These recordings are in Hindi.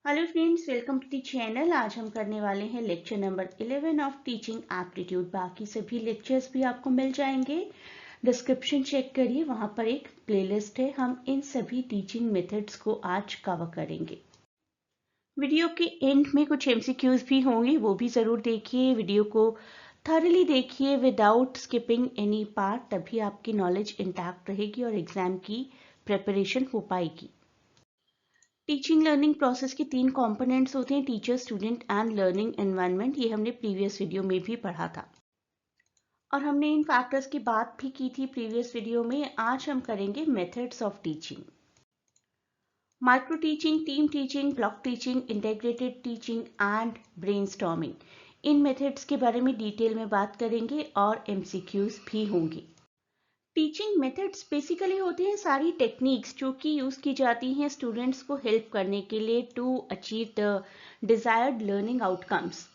Hello friends, welcome to the channel. आज हम करने वाले हैं lecture number 11 of teaching aptitude. बाकी सभी लेक्चर्स भी आपको मिल जाएंगे। डिस्क्रिप्शन चेक करिए, वहां पर एक प्लेलिस्ट है। हम इन सभी टीचिंग मेथड्स को आज कवर करेंगे। वीडियो के एंड में कुछ एमसीक्यूज भी होंगे, वो भी ज़रूर देखिए। वीडियो को थॉरली देखिए विदाउट स्किपिंग एनी पार्ट, तभी आपकी नॉलेज इंटैक्ट रहेगी और एग्जाम की प्रिपरेशन हो पाएगी। टीचिंग लर्निंग प्रोसेस के 3 कंपोनेंट्स होते हैं, teacher, student and learning environment. ये हमने प्रीवियस वीडियो में भी पढ़ा था और हमने इन फैक्टर्स की बात भी की थी प्रीवियस वीडियो में। आज हम करेंगे methods of teaching. Micro teaching, team teaching, block teaching, integrated teaching and brainstorming. In methods के बारे में डिटेल में बात करेंगे और एमसीक्यूज भी होंगे। टीचिंग मेथड्स बेसिकली होते हैं सारी टेक्निक्स जो कि यूज़ की जाती हैं स्टूडेंट्स को हेल्प करने के लिए to achieve the desired learning outcomes.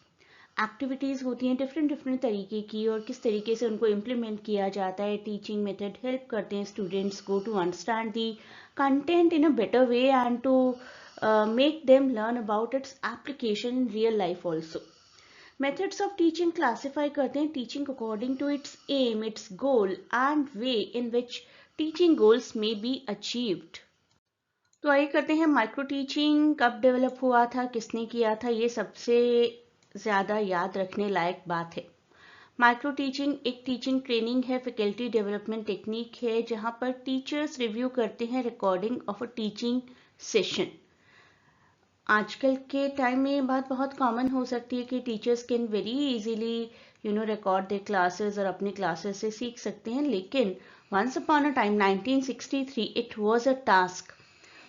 Activities होती हैं डिफरेंट डिफरेंट तरीके की और किस तरीके से उनको इम्प्लीमेंट किया जाता है। टीचिंग मेथड हेल्प करते हैं स्टूडेंट्स को to understand the content in a better way and to make them learn about its application in real life also. Methods of teaching classify करते हैं teaching according to its aim, its goal and way in which teaching goals may be achieved. तो आइए करते हैं माइक्रो टीचिंग कब डेवलप हुआ था, किसने किया था, ये सबसे ज़्यादा याद रखने लायक बात है। माइक्रो टीचिंग एक टीचिंग ट्रेनिंग है, फैकल्टी डेवलपमेंट टेक्निक है, जहाँ पर टीचर्स रिव्यू करते हैं recording of a teaching session. आजकल के टाइम में ये बात बहुत कॉमन हो सकती है कि teachers can very easily record their classes और अपनी क्लासेस से सीख सकते हैं, लेकिन once upon a time 1963 it was a task.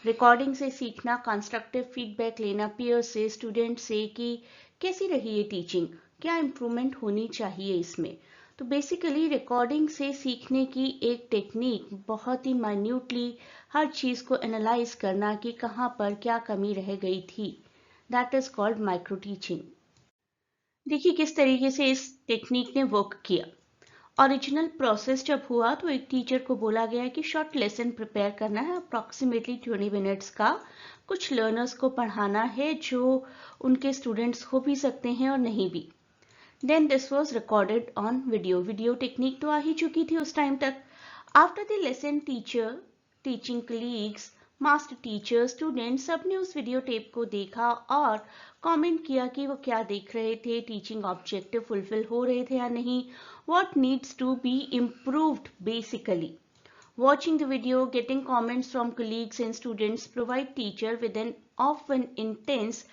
Recording से सीखना, कंस्ट्रक्टिव फीडबैक लेना पीयर से, स्टूडेंट से कि कैसी रही ये टीचिंग, क्या इम्प्रूवमेंट होनी चाहिए इसमें। तो बेसिकली रिकॉर्डिंग से सीखने की एक टेक्निक, बहुत ही माइन्यूटली हर चीज़ को एनालाइज करना कि कहाँ पर क्या कमी रह गई थी, that is called micro teaching. देखिए किस तरीके से इस टेक्निक ने वर्क किया। ओरिजिनल प्रोसेस जब हुआ तो एक टीचर को बोला गया कि शॉर्ट लेसन प्रिपेयर करना है, अप्रॉक्सीमेटली 20 मिनट्स का। कुछ लर्नर्स को पढ़ाना है जो उनके स्टूडेंट्स हो भी सकते हैं और नहीं भी। Then this was recorded on video. Video technique तो आ ही चुकी थी उस टाइम तक। After the lesson teacher, teaching colleagues, master teacher, student सबने उस वीडियो टेप को देखा और कमेंट किया कि वो क्या देख रहे थे, टीचिंग ऑब्जेक्टिव फुलफिल हो रहे थे या नहीं, what needs to be improved basically. Watching the video, getting comments from colleagues and students provide teacher with an often intense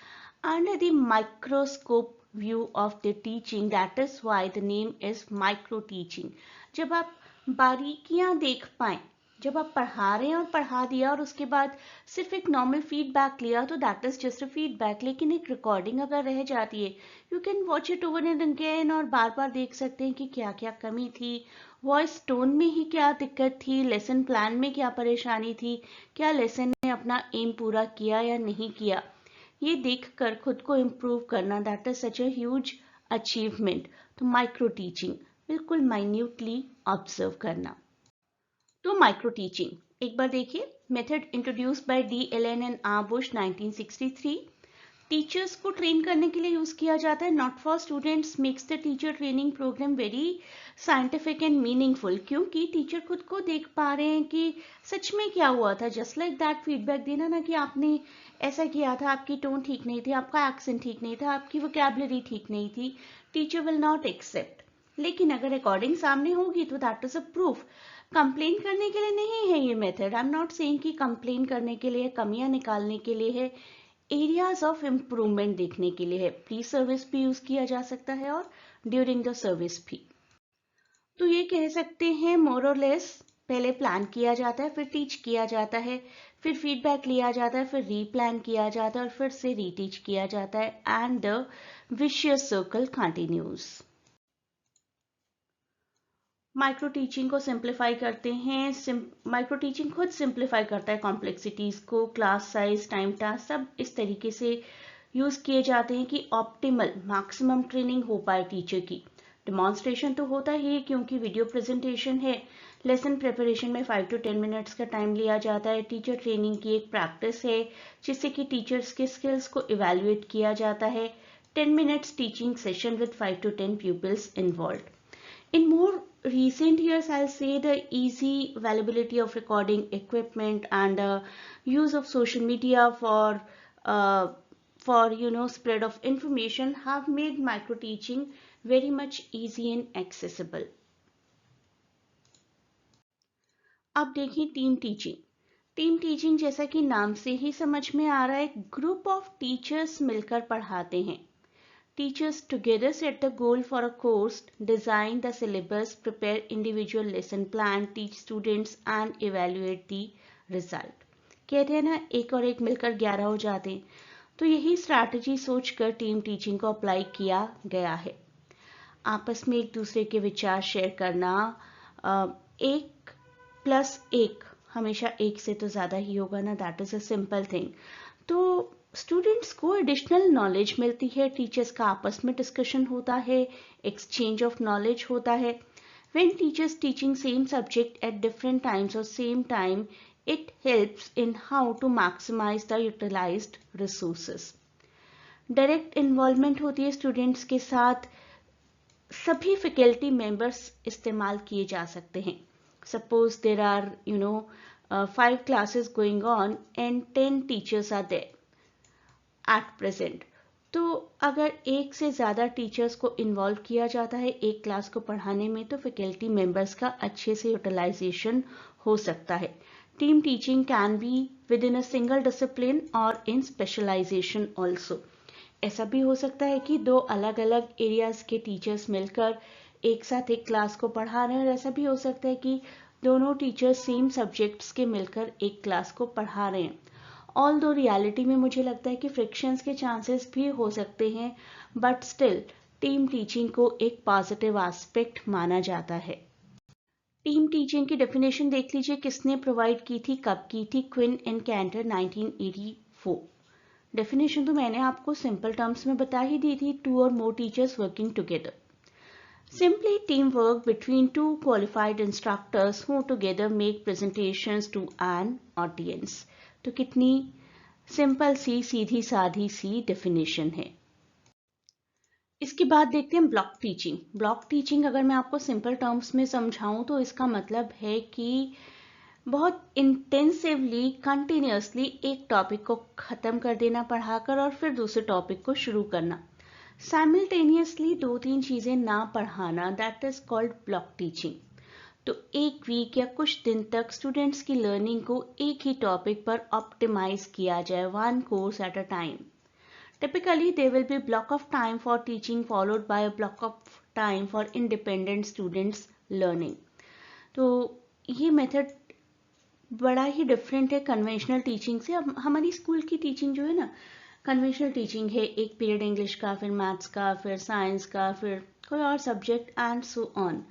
under the microscope view of the teaching. That is why the name is micro teaching. जब आप बारीकियां देख पाएं, जब आप पढ़ा रहे हैं और पढ़ा दिया और उसके बाद सिर्फ एक नॉर्मल फीडबैक लिया तो that is just a feedback, लेकिन एक रिकॉर्डिंग अगर रह जाती है, you can watch it over and again और बार बार देख सकते हैं कि क्या क्या कमी थी, वॉइस टोन में ही क्या दिक्कत थी, लेसन प्लान में क्या परेशानी थी, क्या लेसन ने अपना एम पूरा किया या नहीं किया। ये देखकर खुद को इम्प्रूव करना, that is such a huge achievement. तो माइक्रो टीचिंग बिल्कुल माइन्यूटली ऑब्जर्व करना। तो माइक्रो टीचिंग एक बार देखिए। Method introduced by D. Allen and R. Bush 1963। Teachers को ट्रेन करने के लिए यूज किया जाता है, not for students, makes the teacher training program very scientific and meaningful. क्योंकि टीचर खुद को देख पा रहे हैं कि सच में क्या हुआ था। जस्ट लाइक दैट फीडबैक देना ना कि आपने ऐसा किया था, आपकी टोन ठीक नहीं थी, आपका एक्सेंट ठीक नहीं था, आपकी वोकैबुलरी ठीक नहीं थी, टीचर विल नॉट एक्सेप्ट। लेकिन अगर रिकॉर्डिंग सामने होगी तो that is a proof. Complain करने के लिए नहीं है ये method. I am not saying कि कंप्लेन करने के लिए, कमियां निकालने के लिए है, एरियाज ऑफ इम्प्रूवमेंट देखने के लिए है। प्री सर्विस भी यूज किया जा सकता है और ड्यूरिंग द सर्विस भी। तो ये कह सकते हैं मोर और लेस, पहले प्लान किया जाता है, फिर टीच किया जाता है, फिर फीडबैक लिया जाता है, फिर रीप्लान किया जाता है और फिर से रीटीच किया जाता है, and the vicious circle continues. Micro teaching को सिंप्लीफाई करते हैं। माइक्रो टीचिंग खुद सिंप्लीफाई करता है कॉम्प्लेक्सिटीज को, क्लास साइज, टाइम टास्क, सब इस तरीके से यूज किए जाते हैं कि ऑप्टिमल मैक्सिमम ट्रेनिंग हो पाए टीचर की। डिमॉन्स्ट्रेशन तो होता ही क्योंकि वीडियो प्रेजेंटेशन है, लेसन प्रिपरेशन में 5 to 10 मिनट्स का टाइम लिया जाता है। टीचर ट्रेनिंग की एक प्रैक्टिस है जिससे कि टीचर्स के स्किल्स को इवेल्युएट किया जाता है। 10 minutes teaching session with 5 to 10 pupils involved. In more recent years, I'll say the easy availability of recording equipment and use of social media for spread of information have made micro teaching very much easy and accessible. अब देखिए टीम टीचिंग। टीम टीचिंग जैसा कि नाम से ही समझ में आ रहा है, ग्रुप ऑफ टीचर्स मिलकर पढ़ाते हैं। Teachers together set the goal for a course, design the syllabus, prepare individual lesson plan, teach students and evaluate the result. कहते हैं ना, एक और एक मिलकर 11 हो जाते हैं। तो यही स्ट्रैटेजी सोचकर टीम टीचिंग को अप्लाई किया गया है। आपस में एक दूसरे के विचार शेयर करना, 1+1 हमेशा 1 से तो ज़्यादा ही होगा ना, that is a simple thing. तो स्टूडेंट्स को एडिशनल नॉलेज मिलती है, टीचर्स का आपस में डिस्कशन होता है, एक्सचेंज ऑफ नॉलेज होता है। When teachers teaching same subject at different times और same time, it helps in how to maximise the utilised resources. Direct involvement होती है स्टूडेंट्स के साथ, सभी फैकल्टी मेंबर्स इस्तेमाल किए जा सकते हैं। Suppose there are 5 classes going on and 10 teachers are there at present. तो अगर एक से ज़्यादा टीचर्स को इन्वॉल्व किया जाता है एक क्लास को पढ़ाने में, तो फैकल्टी मेंबर्स का अच्छे से यूटिलाइजेशन हो सकता है। Team teaching can be with in a single discipline और इन स्पेशलाइजेशन ऑल्सो। ऐसा भी हो सकता है कि 2 अलग अलग एरियाज के टीचर्स मिलकर एक साथ एक क्लास को पढ़ा रहे हैं, और ऐसा भी हो सकता है कि दोनों टीचर्स सेम सब्जेक्ट्स के मिलकर एक क्लास को पढ़ा रहे हैं। ऑल दो रियलिटी में मुझे लगता है कि फ्रिक्शंस के चांसेस भी हो सकते हैं, बट स्टिल टीम टीचिंग को एक पॉजिटिव एस्पेक्ट माना जाता है। टीम टीचिंग की डेफिनेशन देख लीजिए, किसने प्रोवाइड की थी, कब की थी, क्विन एंड कैंटर 1984। डेफिनेशन तो मैंने आपको सिंपल टर्म्स में बता ही दी थी, 2 or more teachers working together. Simply teamwork between 2 qualified instructors who together make presentations to an audience. तो कितनी सिंपल सी सीधी साधी सी डेफिनेशन है। इसके बाद देखते हैं ब्लॉक टीचिंग। ब्लॉक टीचिंग अगर मैं आपको सिंपल टर्म्स में समझाऊं तो इसका मतलब है कि बहुत इंटेंसिवली कंटिन्यूसली एक टॉपिक को ख़त्म कर देना पढ़ाकर और फिर दूसरे टॉपिक को शुरू करना। साइमल्टेनियसली 2-3 चीज़ें ना पढ़ाना, that is called block teaching. तो एक वीक या कुछ दिन तक स्टूडेंट्स की लर्निंग को एक ही टॉपिक पर ऑप्टिमाइज किया जाए, 1 course at a time. Typically, there will be block of time for teaching followed by a block of time for independent students learning. तो ये मेथड बड़ा ही डिफरेंट है कन्वेंशनल टीचिंग से। अब हमारी स्कूल की टीचिंग जो है ना, कन्वेंशनल टीचिंग है, एक पीरियड इंग्लिश का, फिर मैथ्स का, फिर साइंस का, फिर कोई और subject and so on.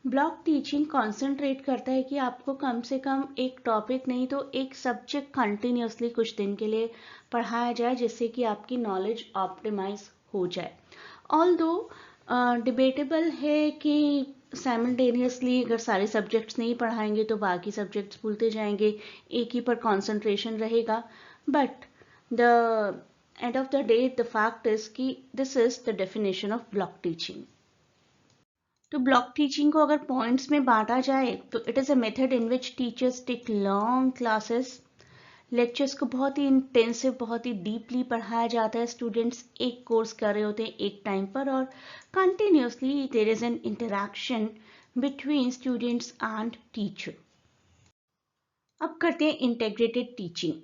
Block teaching concentrate करता है कि आपको कम से कम एक टॉपिक नहीं तो एक सब्जेक्ट कंटिन्यूसली कुछ दिन के लिए पढ़ाया जाए, जिससे कि आपकी नॉलेज ऑप्टिमाइज हो जाए। ऑल्दो डिबेटेबल है कि साइमल्टेनियसली अगर सारे सब्जेक्ट्स नहीं पढ़ाएंगे तो बाकी सब्जेक्ट्स भूलते जाएंगे, एक ही पर कॉन्सेंट्रेशन रहेगा। But the end of the day the fact is कि this is the definition of block teaching. तो ब्लॉक टीचिंग को अगर पॉइंट्स में बांटा जाए तो it is a method in which teachers take long classes. Lectures को बहुत ही इंटेंसिव, बहुत ही डीपली पढ़ाया जाता है। स्टूडेंट्स एक कोर्स कर रहे होते हैं एक टाइम पर, और continuously there is an interaction between students and teacher. अब करते हैं इंटेग्रेटेड टीचिंग।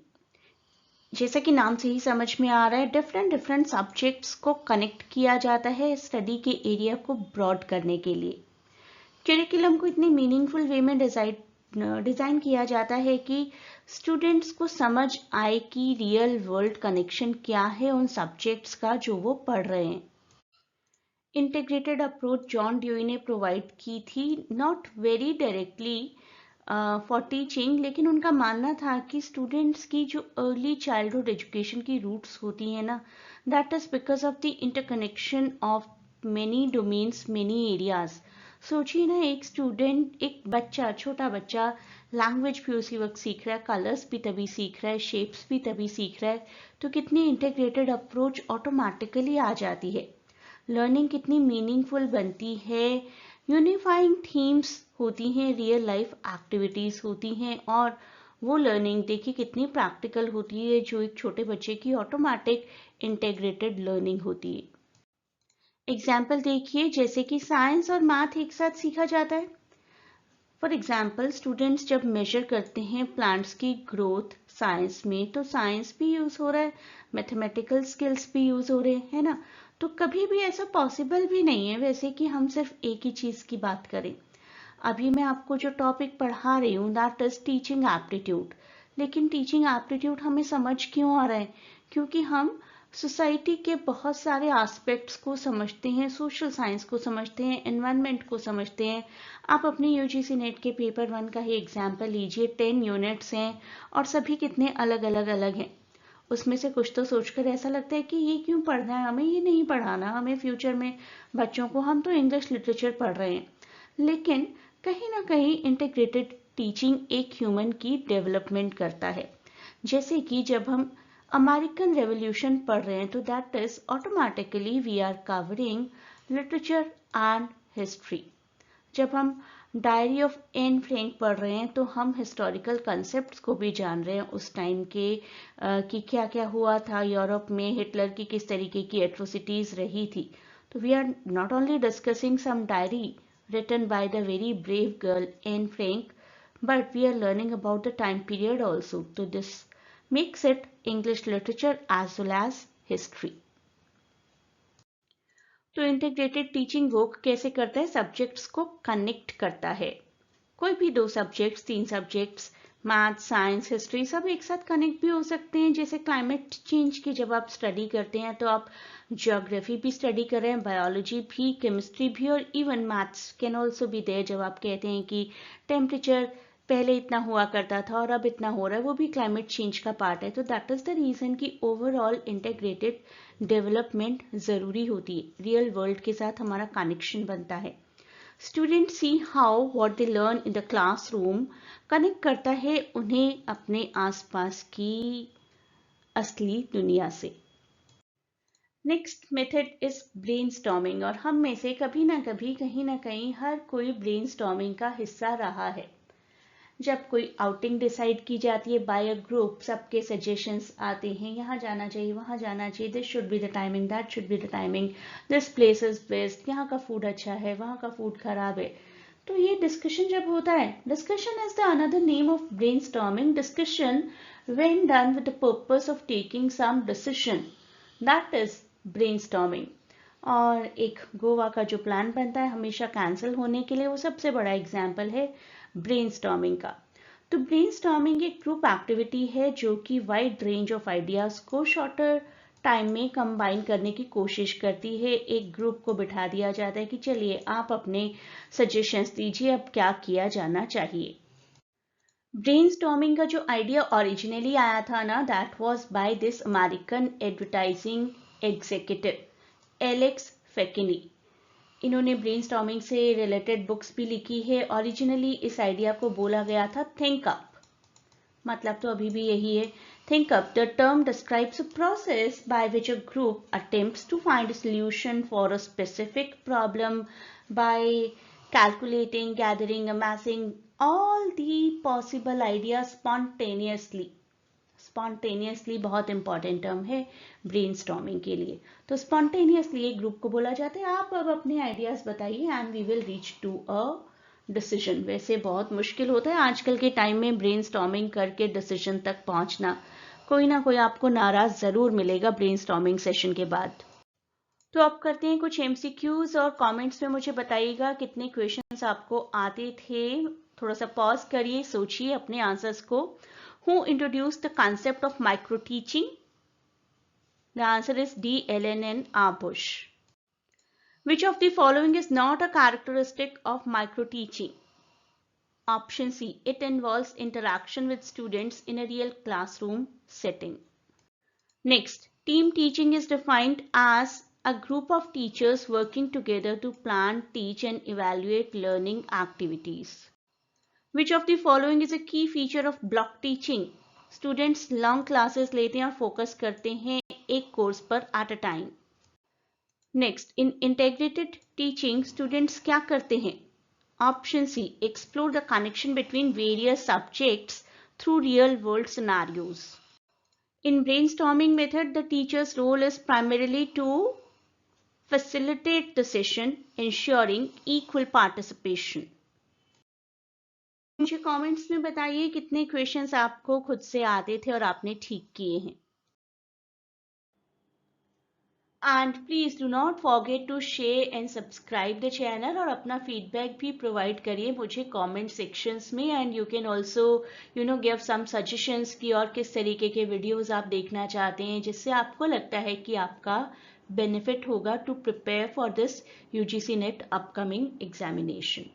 जैसा कि नाम से ही समझ में आ रहा है, डिफरेंट सब्जेक्ट्स को कनेक्ट किया जाता है स्टडी के एरिया को ब्रॉड करने के लिए। करिकुलम को इतनी मीनिंगफुल वे में डिज़ाइन किया जाता है कि स्टूडेंट्स को समझ आए कि रियल वर्ल्ड कनेक्शन क्या है उन सब्जेक्ट्स का जो वो पढ़ रहे हैं। इंटीग्रेटेड अप्रोच जॉन ड्यूई ने प्रोवाइड की थी, not very directly for teaching, लेकिन उनका मानना था कि स्टूडेंट्स की जो अर्ली चाइल्डहुड एजुकेशन की रूट्स होती हैं ना, that is because of the interconnection of many domains, many areas. सोचिए ना, एक स्टूडेंट, एक बच्चा, छोटा बच्चा लैंग्वेज भी उसी वक्त सीख रहा है, कलर्स भी तभी सीख रहा है, शेप्स भी तभी सीख रहा है, तो कितनी इंटीग्रेटेड अप्रोच ऑटोमेटिकली आ जाती है। लर्निंग कितनी मीनिंगफुल बनती है। यूनिफाइंग थीम्स होती हैं, रियल लाइफ एक्टिविटीज होती हैं, और वो लर्निंग देखिए कितनी प्रैक्टिकल होती है, जो एक छोटे बच्चे की ऑटोमेटिक इंटीग्रेटेड लर्निंग होती है। एग्जाम्पल देखिए, जैसे कि साइंस और मैथ एक साथ सीखा जाता है। फॉर एग्जाम्पल, स्टूडेंट्स जब मेजर करते हैं प्लांट्स की ग्रोथ साइंस में, तो साइंस भी यूज हो रहा है, मैथमेटिकल स्किल्स भी यूज हो रहे हैं, है ना। तो कभी भी ऐसा पॉसिबल भी नहीं है वैसे कि हम सिर्फ एक ही चीज की बात करें। अभी मैं आपको जो टॉपिक पढ़ा रही हूँ दैट इज टीचिंग एप्टीट्यूड। लेकिन टीचिंग एप्टीट्यूड हमें समझ क्यों आ रहा है? क्योंकि हम सोसाइटी के बहुत सारे एस्पेक्ट्स को समझते हैं, सोशल साइंस को समझते हैं, एनवायरनमेंट को समझते हैं। आप अपने यूजीसी नेट के पेपर 1 का ही एग्जाम्पल लीजिए, 10 यूनिट्स हैं और सभी कितने अलग अलग अलग हैं। उसमें से कुछ तो सोचकर ऐसा लगता है कि ये क्यों पढ़ना है, हमें ये नहीं पढ़ाना, हमें फ्यूचर में बच्चों को, हम तो इंग्लिश लिटरेचर पढ़ रहे हैं। लेकिन कहीं ना कहीं इंटीग्रेटेड टीचिंग एक ह्यूमन की डेवलपमेंट करता है। जैसे कि जब हम अमेरिकन रेवोल्यूशन पढ़ रहे हैं, तो that is automatically we are covering literature and history. जब हम डायरी ऑफ एन फ्रैंक पढ़ रहे हैं, तो हम हिस्टोरिकल कंसेप्ट्स को भी जान रहे हैं, उस टाइम के कि क्या क्या हुआ था यूरोप में, हिटलर की किस तरीके की एट्रोसिटीज रही थी। तो we are not only discussing some diary written by the very brave girl Anne Frank, but we are learning about the time period also. So this makes it English literature as well as history. तो इंटीग्रेटेड टीचिंग वो कैसे करता है? सब्जेक्ट्स को कनेक्ट करता है। कोई भी 2 subjects, 3 subjects, math, science, history, सब एक साथ कनेक्ट भी हो सकते हैं। जैसे क्लाइमेट चेंज की जब आप स्टडी करते हैं, तो आप ज्योग्राफी भी स्टडी कर रहे हैं, बायोलॉजी भी, केमिस्ट्री भी, और even maths can also be there. जब आप कहते हैं कि टेम्परेचर पहले इतना हुआ करता था और अब इतना हो रहा है, वो भी क्लाइमेट चेंज का पार्ट है। तो दैट इज द रीजन कि ओवरऑल इंटीग्रेटेड डेवलपमेंट ज़रूरी होती है, रियल वर्ल्ड के साथ हमारा कनेक्शन बनता है। Student see how what they learn in the classroom connect करता है उन्हें अपने आसपास की असली दुनिया से। नेक्स्ट मेथड इज ब्रेनस्टॉर्मिंग, और हम में से कभी ना कभी, कहीं ना कहीं, हर कोई ब्रेनस्टॉर्मिंग का हिस्सा रहा है। जब कोई आउटिंग डिसाइड की जाती है बाय अ ग्रुप, सबके सजेशंस आते हैं, यहाँ जाना चाहिए, वहाँ जाना चाहिए, this should be the timing, that should be the timing, this place is best, यहाँ का फूड अच्छा है, वहाँ का फूड खराब है। तो ये डिस्कशन जब होता है, discussion is the another name of brainstorming, discussion when done with the purpose of taking some decision, that is brainstorming. और एक गोवा का जो प्लान बनता है हमेशा कैंसिल होने के लिए, वो सबसे बड़ा एग्जाम्पल है ब्रेनस्टॉर्मिंग का। तो ब्रेनस्टॉर्मिंग एक ग्रुप एक्टिविटी है जो कि वाइड रेंज ऑफ आइडियाज को शॉर्टर टाइम में कंबाइन करने की कोशिश करती है। एक ग्रुप को बिठा दिया जाता है कि चलिए आप अपने सजेशंस दीजिए, अब क्या किया जाना चाहिए। ब्रेनस्टॉर्मिंग का जो आइडिया ओरिजिनली आया था ना, that was by this American advertising executive Alex Faickney. इन्होंने ब्रेनस्टॉर्मिंग से रिलेटेड बुक्स भी लिखी है। ओरिजिनली इस आइडिया को बोला गया था थिंक अप, मतलब तो अभी भी यही है, think up. The term describes a process by which a group attempts to find a solution for a specific problem by calculating, gathering, amassing all the possible ideas spontaneously. Spontaneously बहुत इंपॉर्टेंट टर्म है ब्रेनस्टॉर्मिंग के लिए। तो स्पॉन्टेनियसली एक ग्रुप को बोला जाता है, आप अब अपने आइडियाज बताइए and we will reach to a decision. वैसे बहुत मुश्किल होता है आजकल के टाइम में ब्रेनस्टॉर्मिंग करके डिसीजन तक पहुंचना। कोई ना कोई आपको नाराज जरूर मिलेगा ब्रेनस्टॉर्मिंग सेशन के बाद। तो अब करते हैं कुछ एमसीक्यूज, और कमेंट्स में मुझे बताइएगा कितने क्वेश्चंस आपको आते थे। थोड़ा सा पॉज करिए, सोचिए अपने आंसर्स को। Who introduced the concept of micro-teaching? The answer is D. Ellen N. Arbush. Which of the following is not a characteristic of micro-teaching? Option C. It involves interaction with students in a real classroom setting. Next, team teaching is defined as A group of teachers working together to plan, teach and evaluate learning activities. Which of the following is a key feature of block teaching? Students long classes लेते हैं और focus करते हैं एक course पर at a time. Next, in integrated teaching, students क्या करते हैं? Option C, explore the connection between various subjects through real world scenarios. In brainstorming method, the teacher's role is primarily to facilitate the session, ensuring equal participation. मुझे कमेंट्स में बताइए कितने क्वेश्चंस आपको खुद से आते थे और आपने ठीक किए हैं. And please do not forget to share and subscribe the channel और अपना feedback भी provide करिए मुझे comment sections में. And you can also give some suggestions कि और किस तरीके के videos आप देखना चाहते हैं जिससे आपको लगता है कि आपका benefit होगा to prepare for this UGC NET upcoming examination.